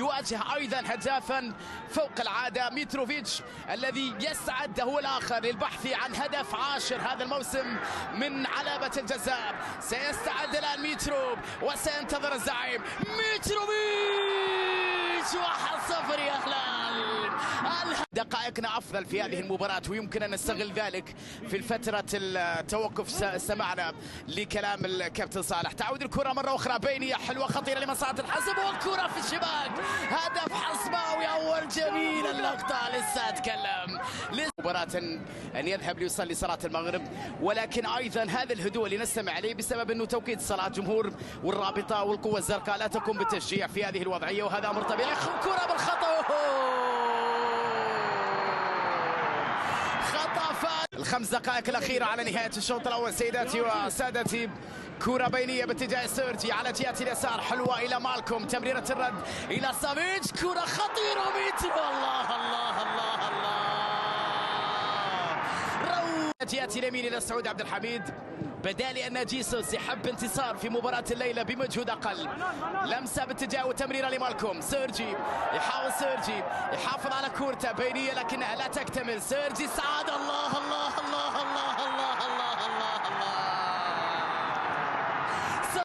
يواجه أيضا هدافا فوق العادة، ميتروفيتش الذي يسعد هو الآخر للبحث عن هدف عاشر هذا الموسم من علامة الجزاء. سيستعد الآن ميترو وسينتظر الزعيم ميتروفيتش. 1-0 يا هلال. دقائقنا أفضل في هذه المباراة ويمكن أن نستغل ذلك في فترة التوقف. استمعنا لكلام الكابتن صالح. تعود الكرة مرة أخرى بينية حلوة خطيرة لمصلحة الحسم والكرة في الشباك. هدف حصباوي أول. جميل اللقطة. لسه أتكلم مباراة أن يذهب ليصلي صلاة المغرب، ولكن أيضا هذا الهدوء اللي نستمع عليه بسبب أنه توقيت صلاة جمهور والرابطة والقوة الزرقاء لا تقوم بالتشجيع في هذه الوضعية، وهذا أمر طبيعي. كرة بالخطأ. الخمس دقائق الأخيرة على نهاية الشوط الأول سيداتي وسادتي. كرة بينية باتجاه سيرجي على جهة اليسار حلوة إلى مالكوم. تمريرة الرد إلى سافيتش. كرة خطيرة. ميترو. الله الله الله الله. جهة اليمين إلى سعود عبد الحميد. بدال أن جيسوس يحب انتصار في مباراة الليلة بمجهود أقل. لمسة باتجاه وتمريرة لمالكوم. سيرجي يحاول. سيرجي يحافظ على كورته بينية لكنها لا تكتمل. سيرجي سعاد. الله الله